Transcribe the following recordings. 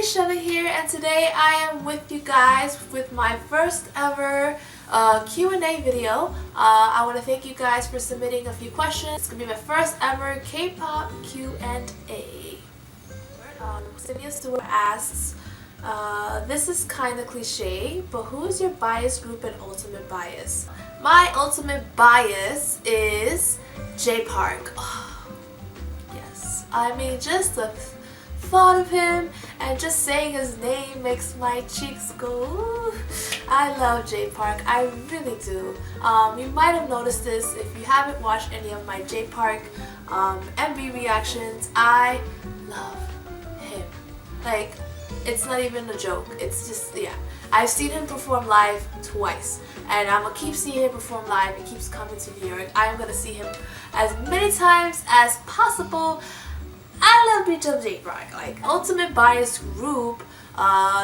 Shelly here, and today I am with you guys with my first ever Q&A video. I want to thank you guys for submitting a few questions. It's going to be my first ever K-pop Q&A. Cynthia Stewart asks, this is kind of cliche, but who is your bias group and ultimate bias? My ultimate bias is J Park. Oh, yes, I mean, just the thought of him and just saying his name makes my cheeks go ooh. I love J Park, I really do. You might have noticed this if you haven't watched any of my J Park MV reactions. I love him. Like, it's not even a joke. It's just, yeah. I've seen him perform live twice, and I'm gonna keep seeing him perform live. He keeps coming to New York. I'm gonna see him as many times as possible. I love J Park. Like, ultimate bias group.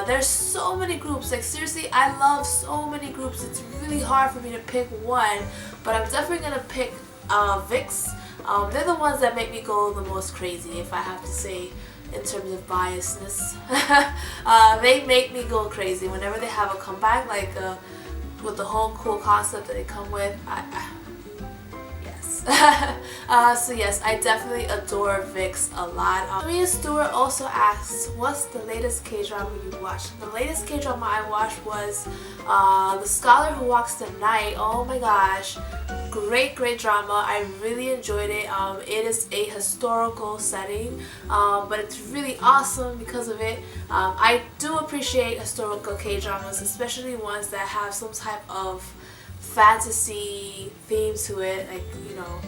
There's so many groups. Like, seriously, I love so many groups. It's really hard for me to pick one, but I'm definitely gonna pick VIX. They're the ones that make me go the most crazy, if I have to say, in terms of biasness. They make me go crazy whenever they have a comeback, like with the whole cool concept that they come with. So yes, I definitely adore VIX a lot. Maria Stewart also asks, what's the latest K-drama you watched? The latest K-drama I watched was The Scholar Who Walks the Night. Oh my gosh, great drama. I really enjoyed it. It is a historical setting, but it's really awesome because of it. I do appreciate historical K-dramas, especially ones that have some type of fantasy theme to it, like, you know,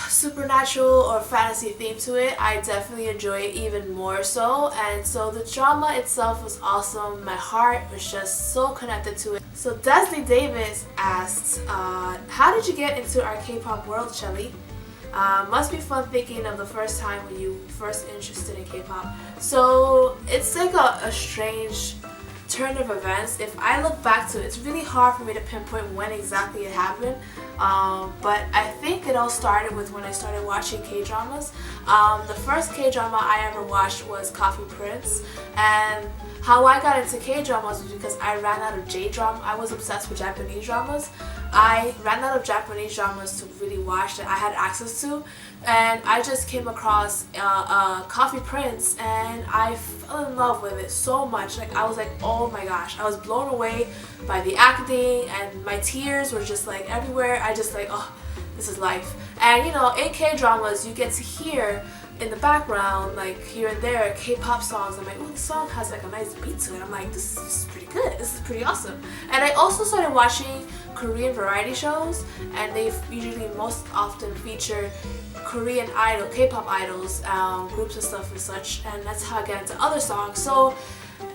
supernatural or fantasy theme to it. I definitely enjoy it even more so, and so the drama itself was awesome. My heart was just so connected to it. So Desney Davis asks, how did you get into our K-pop world, Shelly? Must be fun thinking of the first time when you first interested in K-pop. So it's like a strange turn of events. If I look back to it, it's really hard for me to pinpoint when exactly it happened, but I think it all started with when I started watching K-dramas. The first K-drama I ever watched was Coffee Prince, and how I got into K-dramas was because I ran out of J-drama. I was obsessed with Japanese dramas. I ran out of Japanese dramas to really watch that I had access to, and I just came across Coffee Prince, and I fell in love with it so much. Like, I was like, oh my gosh, I was blown away by the acting, and my tears were just like everywhere. I just like, oh, this is life. And you know, in K-dramas you get to hear in the background, like here and there, K-pop songs. I'm like, oh, this song has like a nice beat to it. I'm like, this is pretty good. This is pretty awesome. And I also started watching Korean variety shows, and they usually most often feature Korean idol, K-pop idols, groups and stuff and such, and that's how I get into other songs. So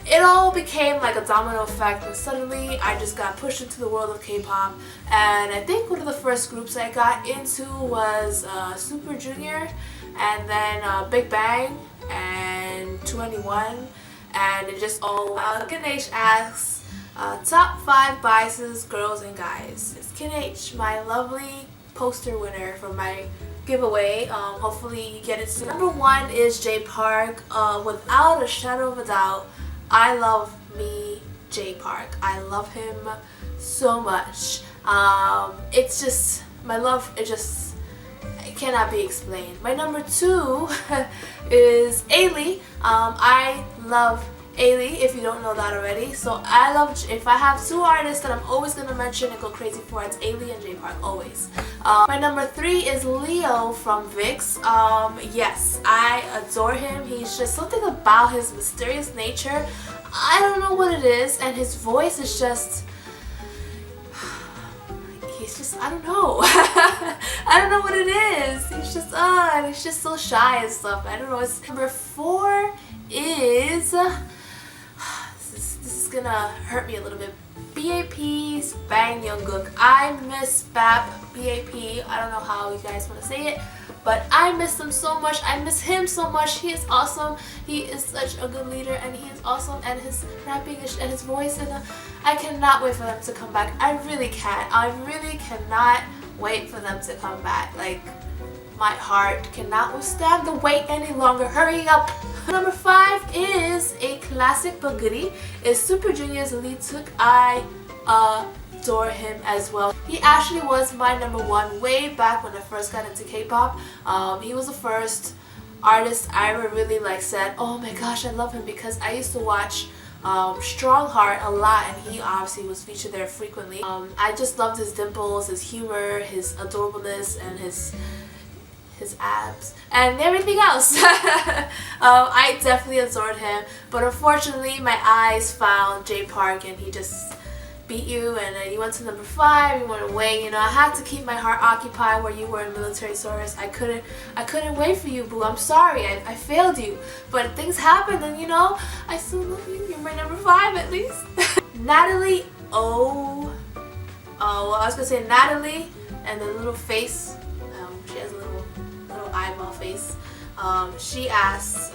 it all became like a domino effect, and suddenly I just got pushed into the world of K-pop. And I think one of the first groups I got into was Super Junior, and then Big Bang and 2NE1, and it just all out. Ganesh asks, top 5 biases, girls and guys. It's Ganesh, my lovely poster winner for my giveaway. Hopefully you get it soon. Number 1 is J Park. Without a shadow of a doubt, I love me J Park. I love him so much. It's just, my love, it cannot be explained. My number 2 is Ailey. I love Ailey, if you don't know that already. So I love, if I have 2 artists that I'm always going to mention and go crazy for, it's Ailey and J Park, always. My number 3 is Leo from VIX. Yes, I adore him. He's just something about his mysterious nature. I don't know what it is, and his voice is just, he's just, I don't know. I don't know what it is. He's just, and he's just so shy and stuff. I don't know. Number 4 is, this is gonna hurt me a little bit, b.a.p's Bang Jungkook. I miss b.a.p. I don't know how you guys want to say it, but I miss them so much. I miss him so much. He is awesome. He is such a good leader, and he is awesome, and his rapping and his voice, and I cannot wait for them to come back. I really can't. I really cannot wait for them to come back. Like, my heart cannot withstand the wait any longer. Hurry up. Number 5 is classic but goody is Super Junior's Lee Took. I adore him as well. He actually was my number one way back when I first got into K-pop. He was the first artist I ever really said, oh my gosh, I love him, because I used to watch Strong Heart a lot, and he obviously was featured there frequently. I just loved his dimples, his humor, his adorableness, and his abs and everything else. I definitely adored him, but unfortunately my eyes found J Park, and he just beat you, and you went to number 5, you went away. You know, I had to keep my heart occupied where you were in military service. I couldn't wait for you, boo. I'm sorry, I failed you, but things happen, and you know, I still love you. You're my number 5 at least. Natalie, well, I was gonna say Natalie, and the little face, she has a little eyeball face. She asks,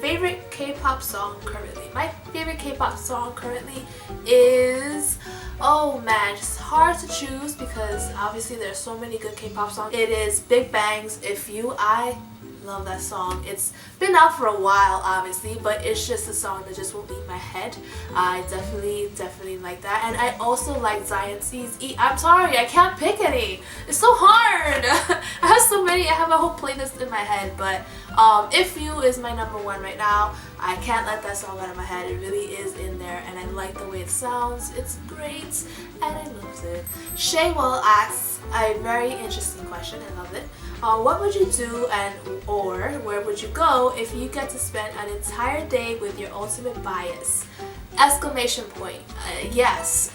favorite K-pop song currently. My favorite K-pop song currently is, oh man, it's hard to choose because obviously there's so many good K-pop songs. It is Big Bang's If You. I love that song. It's been out for a while obviously, but it's just a song that just won't leave my head. I definitely like that. And I also like Zion C's E. I'm sorry, I can't pick any. It's so hard. I have so many. I have a whole playlist in my head, but If You is my number 1 right now. I can't let that song out of my head. It really is in there, and I like the way it sounds. It's great, and I love it. Shaywell asks a very interesting question. I love it. What would you do or where would you go if you get to spend an entire day with your ultimate bias? Exclamation point. Yes.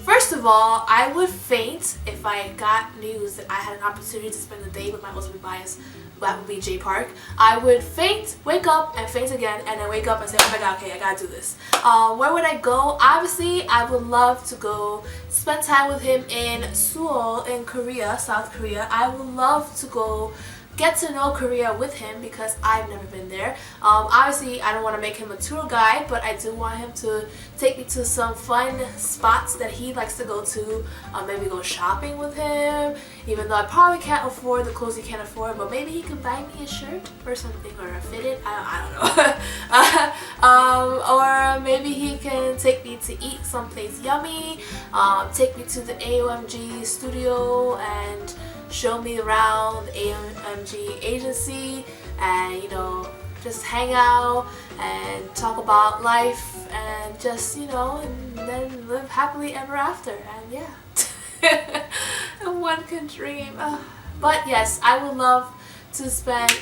First of all, I would faint if I got news that I had an opportunity to spend the day with my ultimate bias. That would be J Park. I would faint, wake up, and faint again, and then wake up and say, oh my god, okay, I gotta do this. Where would I go? Obviously, I would love to go spend time with him in Seoul in Korea, South Korea. I would love to go get to know Korea with him because I've never been there. Obviously, I don't want to make him a tour guide, but I do want him to take me to some fun spots that he likes to go to. Maybe go shopping with him, even though I probably can't afford the clothes he can't afford, but maybe he can buy me a shirt or something, or a fitted, I don't know. Or maybe he can take me to eat someplace yummy, take me to the AOMG studio and show me around the AMG agency, and you know, just hang out and talk about life, and just, you know, and then live happily ever after. And yeah, and one can dream. But yes, I would love to spend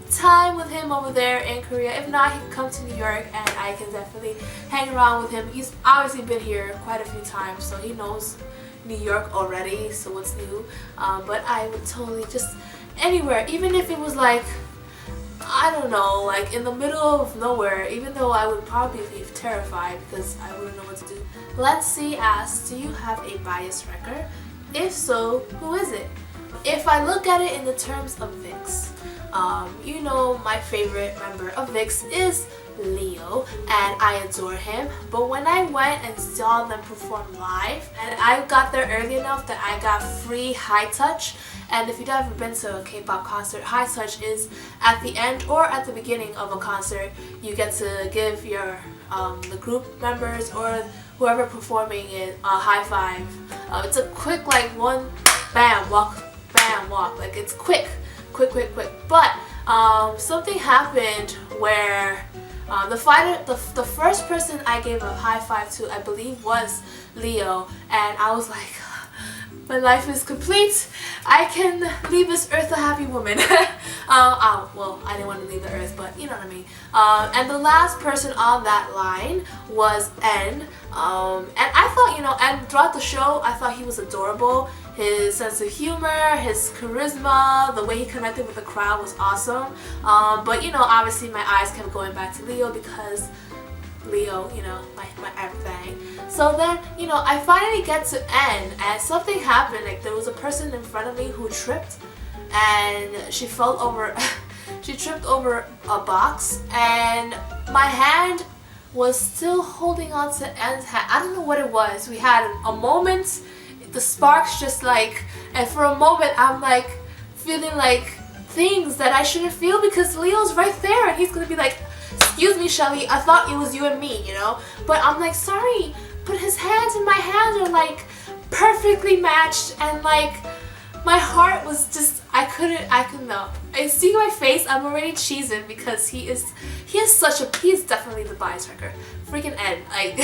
time with him over there in Korea. If not, he can come to New York and I can definitely hang around with him. He's obviously been here quite a few times, so he knows New York already, so what's new? But I would totally just anywhere, even if it was like, I don't know, like in the middle of nowhere, even though I would probably be terrified because I wouldn't know what to do. Let's see asks, do you have a bias wrecker? If so, who is it? If I look at it in the terms of VIX, you know, my favorite member of VIX is Leo, and I adore him. But when I went and saw them perform live, and I got there early enough that I got free high touch. And if you've ever been to a K-pop concert, high touch is at the end or at the beginning of a concert. You get to give your the group members or whoever performing it a high five. It's a quick, like, one bam walk, like it's quick. But something happened where the first person I gave a high five to, I believe, was Leo, and I was like, my life is complete. I can leave this earth a happy woman. Well, I didn't want to leave the earth, but you know what I mean. And the last person on that line was N. And I thought, you know, and throughout the show, I thought he was adorable. His sense of humor, his charisma, the way he connected with the crowd was awesome. But you know, obviously my eyes kept going back to Leo because Leo, you know, my everything. So then, you know, I finally get to N, and something happened. Like, there was a person in front of me who tripped, and she fell over. She tripped over a box, and my hand was still holding on to N's hand. I don't know what it was. We had a moment. The sparks just like, and for a moment I'm like feeling like things that I shouldn't feel because Leo's right there and he's gonna be like, excuse me, Shelly, I thought it was you and me, you know? But I'm like, sorry, but his hands and my hands are like perfectly matched, and like my heart was just, I couldn't know. And seeing my face, I'm already cheesing because he is definitely the bias wrecker. Freaking Ed. Like,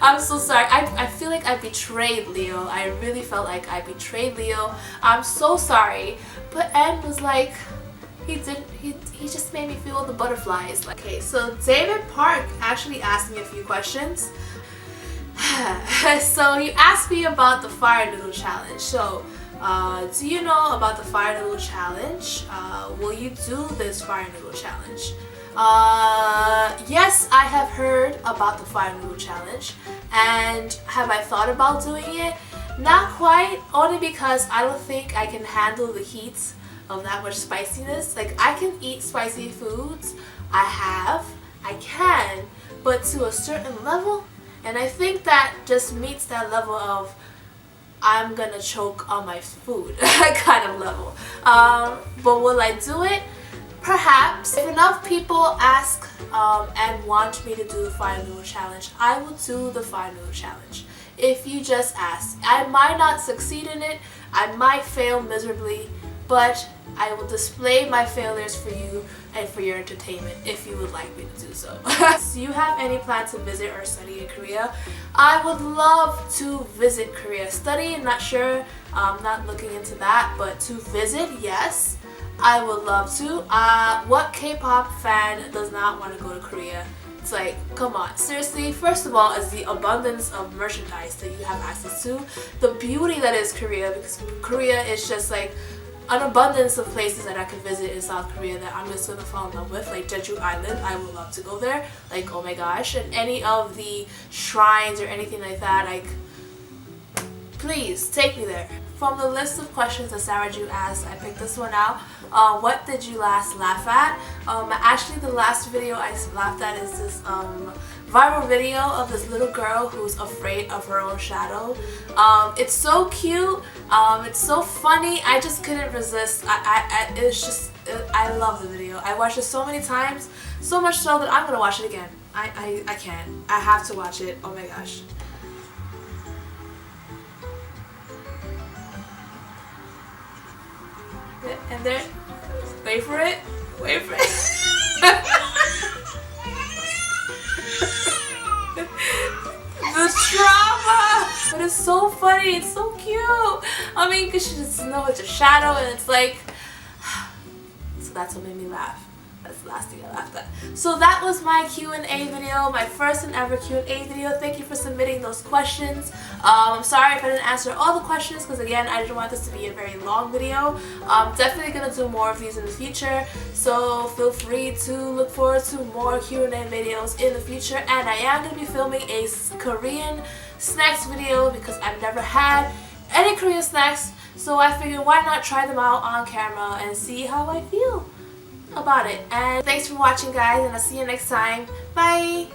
I'm so sorry. I feel like I betrayed Leo. I really felt like I betrayed Leo. I'm so sorry. But Ed was like, he just made me feel the butterflies. Okay, so David Park actually asked me a few questions. So he asked me about the fire noodle challenge. So do you know about the fire noodle challenge? Will you do this fire noodle challenge? Yes, I have heard about the fire noodle challenge. And have I thought about doing it? Not quite, only because I don't think I can handle the heat of that much spiciness. Like, I can eat spicy foods. I can, but to a certain level. And I think that just meets that level of I'm gonna choke on my food kind of level. But will I do it? Perhaps. If enough people ask and want me to do the fire noodle challenge, I will do the fire noodle challenge. If you just ask. I might not succeed in it, I might fail miserably, but I will display my failures for you and for your entertainment if you would like me to do so. Do you have any plans to visit or study in Korea? I would love to visit Korea. Study, I'm not sure. I'm not looking into that, but to visit, yes. I would love to. What K-pop fan does not want to go to Korea? It's like, come on, seriously. First of all, is the abundance of merchandise that you have access to, the beauty that is Korea, because Korea is just like an abundance of places that I could visit in South Korea that I'm just gonna fall in love with, like Jeju Island. I would love to go there, like, oh my gosh. And any of the shrines or anything like that, like, please take me there. From the list of questions that Sarah Ju asked, I picked this one out. What did you last laugh at? Actually, the last video I laughed at is this viral video of this little girl who's afraid of her own shadow. It's so cute. It's so funny. I just couldn't resist. I love the video. I watched it so many times, so much so that I'm gonna watch it again. I can't. I have to watch it. Oh my gosh. And there, wait for it. The trauma! But it's so funny, it's so cute. I mean, because she just knows it's a shadow and it's like, so that's what made me laugh. That's the last thing I laughed at. So that was my Q&A video, my first and ever Q&A video. Thank you for submitting those questions. I'm sorry if I didn't answer all the questions because, again, I didn't want this to be a very long video. I'm definitely going to do more of these in the future, so feel free to look forward to more Q&A videos in the future. And I am going to be filming a Korean snacks video because I've never had any Korean snacks, so I figured why not try them out on camera and see how I feel about it. And thanks for watching, guys, and I'll see you next time. Bye!